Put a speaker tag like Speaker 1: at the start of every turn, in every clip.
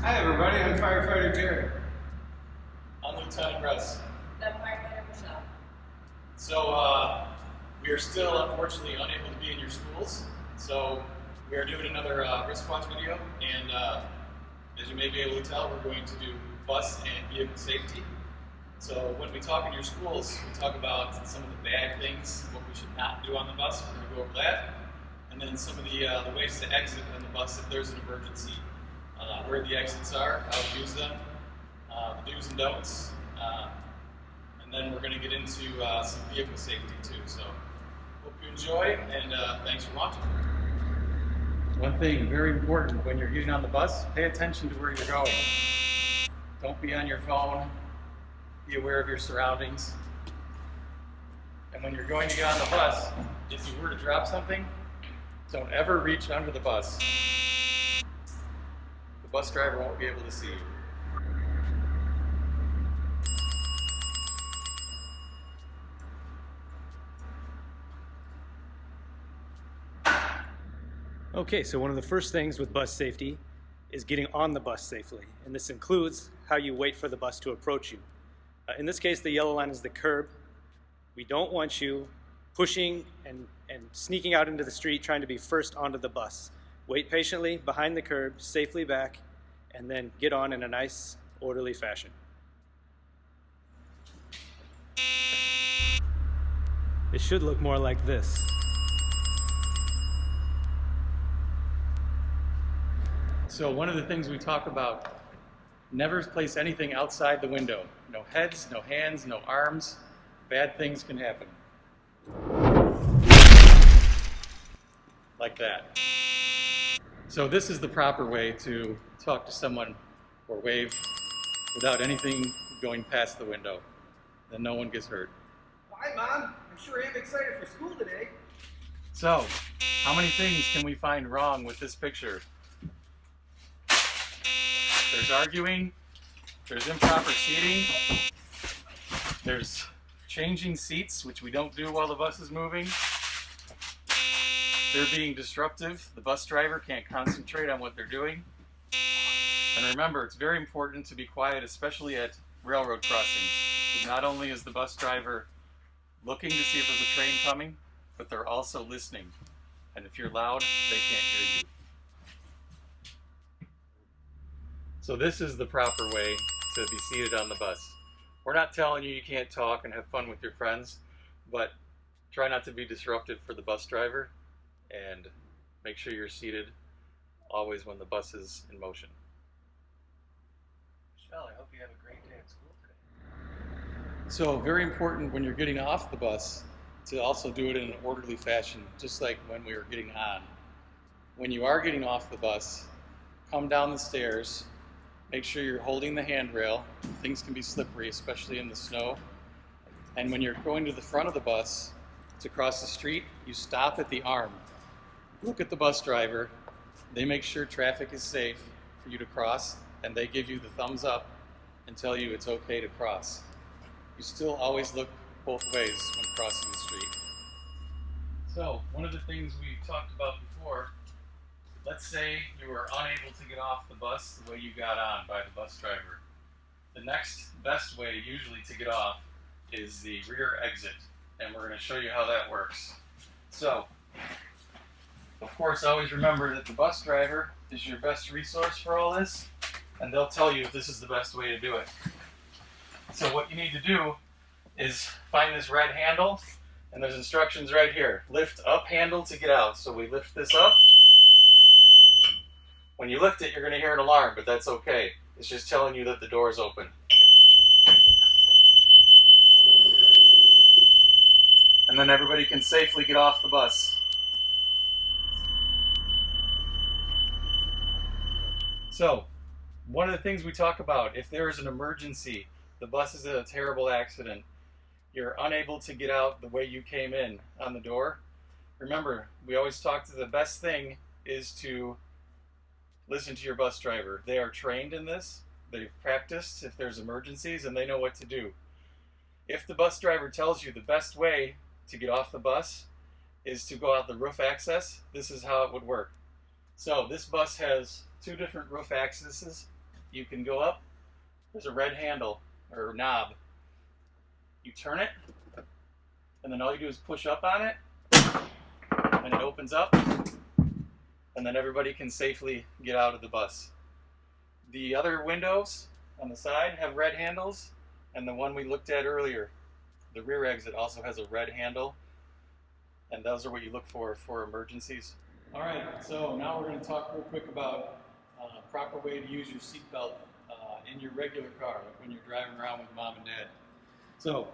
Speaker 1: Hi everybody, I'm Firefighter Jared.
Speaker 2: I'm Lieutenant Russ.
Speaker 3: The firefighter Michelle.
Speaker 2: So we are still unfortunately unable to be in your schools. So we are doing another response video, and as you may be able to tell, we're going to do bus and vehicle safety. So when we talk in your schools, we talk about some of the bad things, what we should not do on the bus. We're going to go over that, and then some of the ways to exit on the bus if there's an emergency. Where the exits are, how to use them, the do's and don'ts, and then we're going to get into some vehicle safety too. So hope you enjoy, and thanks for watching.
Speaker 1: One thing very important when you're getting on the bus, pay attention to where you're going. Don't be on your phone. Be aware of your surroundings. And when you're going to get on the bus, if you were to drop something, don't ever reach under the bus. The bus driver won't be able to see you.
Speaker 4: Okay, so one of the first things with bus safety is getting on the bus safely, and this includes how you wait for the bus to approach you. In this case, the yellow line is the curb. We don't want you pushing and sneaking out into the street trying to be first onto the bus. Wait patiently behind the curb, safely back, and then get on in a nice, orderly fashion. It should look more like this.
Speaker 1: So one of the things we talk about, never place anything outside the window. No heads, no hands, no arms. Bad things can happen. Like that. So this is the proper way to talk to someone or wave without anything going past the window. Then no one gets hurt.
Speaker 5: Hi, Mom. I'm sure I am excited for school today.
Speaker 1: So, how many things can we find wrong with this picture? There's arguing, there's improper seating, there's changing seats, which we don't do while the bus is moving. They're being disruptive. The bus driver can't concentrate on what they're doing. And remember, it's very important to be quiet, especially at railroad crossings. Because not only is the bus driver looking to see if there's a train coming, but they're also listening. And if you're loud, they can't hear you. So this is the proper way to be seated on the bus. We're not telling you you can't talk and have fun with your friends, but try not to be disruptive for the bus driver and make sure you're seated always when the bus is in motion. Michelle, I hope you have a great day at school today. So very important when you're getting off the bus to also do it in an orderly fashion, just like when we were getting on. When you are getting off the bus, come down the stairs. Make sure you're holding the handrail. Things can be slippery, especially in the snow. And when you're going to the front of the bus to cross the street, you stop at the arm. Look at the bus driver. They make sure traffic is safe for you to cross, and they give you the thumbs up and tell you it's okay to cross. You still always look both ways when crossing the street. So, one of the things we talked about before, let's say you were unable to get off the bus the way you got on by the bus driver. The next best way usually to get off is the rear exit, and we're going to show you how that works. So, of course, always remember that the bus driver is your best resource for all this, and they'll tell you if this is the best way to do it. So what you need to do is find this red handle, and there's instructions right here. Lift up handle to get out. So we lift this up. When you lift it, you're going to hear an alarm, but that's okay. It's just telling you that the door is open. And then everybody can safely get off the bus. So, one of the things we talk about, if there is an emergency, the bus is in a terrible accident, you're unable to get out the way you came in on the door, remember, we always talk to the best thing is to listen to your bus driver. They are trained in this, they've practiced if there's emergencies, and they know what to do. If the bus driver tells you the best way to get off the bus is to go out the roof access, this is how it would work. So this bus has two different roof accesses you can go up. There's a red handle or knob. You turn it, and then all you do is push up on it, and it opens up, and then everybody can safely get out of the bus. The other windows on the side have red handles, and the one we looked at earlier, the rear exit, also has a red handle, and those are what you look for emergencies. All right, so now we're going to talk real quick about a proper way to use your seatbelt in your regular car, like when you're driving around with mom and dad. So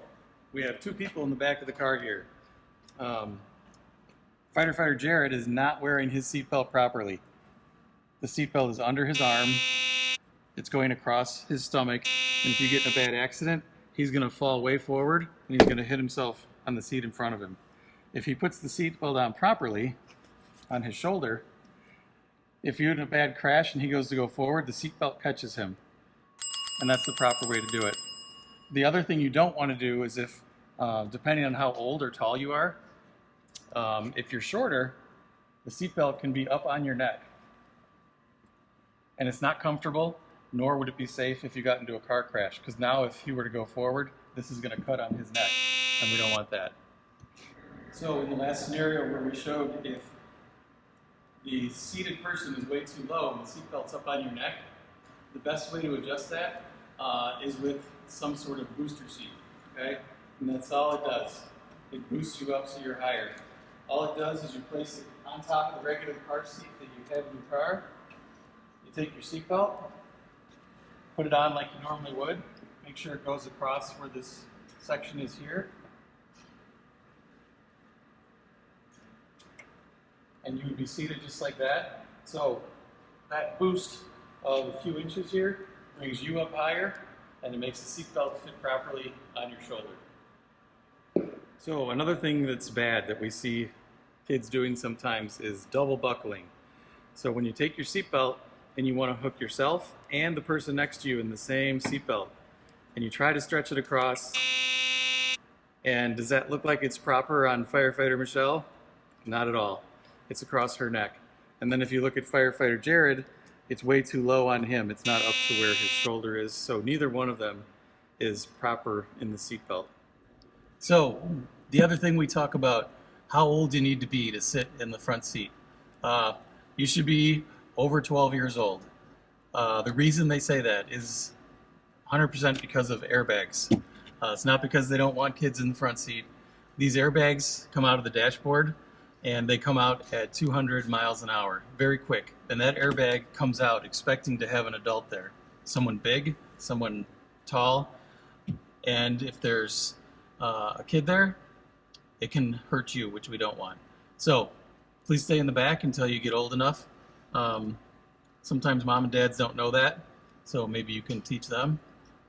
Speaker 1: we have two people in the back of the car here. Firefighter Jared is not wearing his seatbelt properly. The seatbelt is under his arm. It's going across his stomach, and if you get in a bad accident, he's going to fall way forward and he's going to hit himself on the seat in front of him. If he puts the seatbelt on properly on his shoulder, if you're in a bad crash and he goes to go forward, the seatbelt catches him. And that's the proper way to do it. The other thing you don't want to do is if, depending on how old or tall you are, if you're shorter, the seatbelt can be up on your neck. And it's not comfortable, nor would it be safe if you got into a car crash, because now if he were to go forward, this is going to cut on his neck, and we don't want that. So in the last scenario where we showed if the seated person is way too low and the seatbelt's up on your neck, the best way to adjust that is with some sort of booster seat, okay? And that's all it does. It boosts you up so you're higher. All it does is you place it on top of the regular car seat that you have in your car. You take your seatbelt, put it on like you normally would. Make sure it goes across where this section is here. And you would be seated just like that. So that boost of a few inches here brings you up higher, and it makes the seatbelt fit properly on your shoulder. So another thing that's bad that we see kids doing sometimes is double buckling. So when you take your seatbelt and you want to hook yourself and the person next to you in the same seatbelt, and you try to stretch it across, and does that look like it's proper on Firefighter Michelle? Not at all. It's across her neck. And then if you look at Firefighter Jared, it's way too low on him. It's not up to where his shoulder is. So neither one of them is proper in the seatbelt. So the other thing we talk about, how old you need to be to sit in the front seat. You should be over 12 years old. The reason they say that is 100% because of airbags. It's not because they don't want kids in the front seat. These airbags come out of the dashboard, and they come out at 200 miles an hour, very quick. And that airbag comes out expecting to have an adult there. Someone big, someone tall, and if there's a kid there, it can hurt you, which we don't want. So please stay in the back until you get old enough. Sometimes mom and dads don't know that, so maybe you can teach them.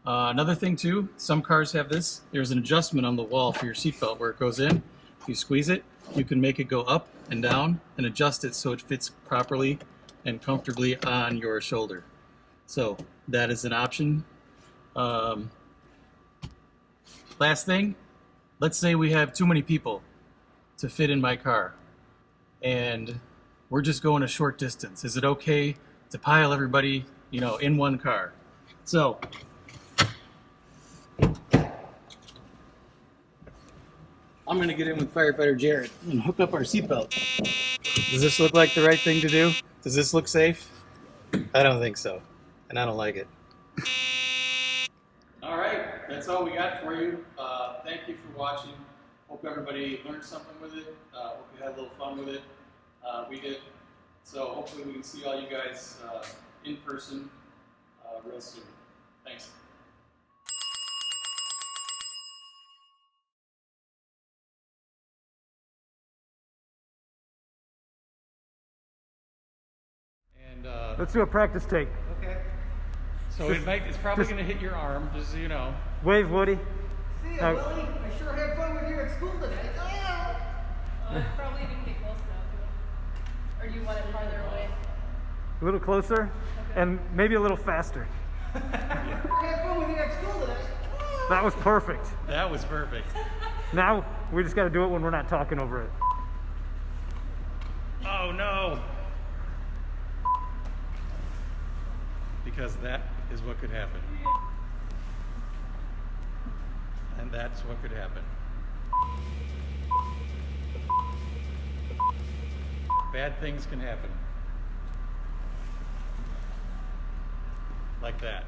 Speaker 1: Another thing too, some cars have this. There's an adjustment on the wall for your seatbelt where it goes in. If you squeeze it, you can make it go up and down and adjust it so it fits properly and comfortably on your shoulder. So that is an option. Last thing, let's say we have too many people to fit in my car and we're just going a short distance. Is it okay to pile everybody, in one car? So I'm going to get in with Firefighter Jared and hook up our seatbelt. Does this look like the right thing to do? Does this look safe? I don't think so, and I don't like it. All right, that's all we got for you. Thank you for watching. Hope everybody learned something with it. Hope you had a little fun with it. We did. So hopefully we can see all you guys in person real soon. Thanks. And
Speaker 4: Let's do a practice take.
Speaker 5: Okay.
Speaker 1: so it's probably going to hit your arm, just so you know.
Speaker 4: Wave, Woody.
Speaker 5: See ya, Willie. I sure had fun with you at school today.
Speaker 3: Probably didn't get close enough to it. Or do you want it farther away?
Speaker 4: A little closer, and maybe a little faster.
Speaker 5: I had fun with you at school today.
Speaker 4: That was perfect.
Speaker 1: That was perfect.
Speaker 4: Now we just got to do it when we're not talking over it.
Speaker 1: Oh no! because that is what could happen. And that's what could happen. Bad things can happen. Like that.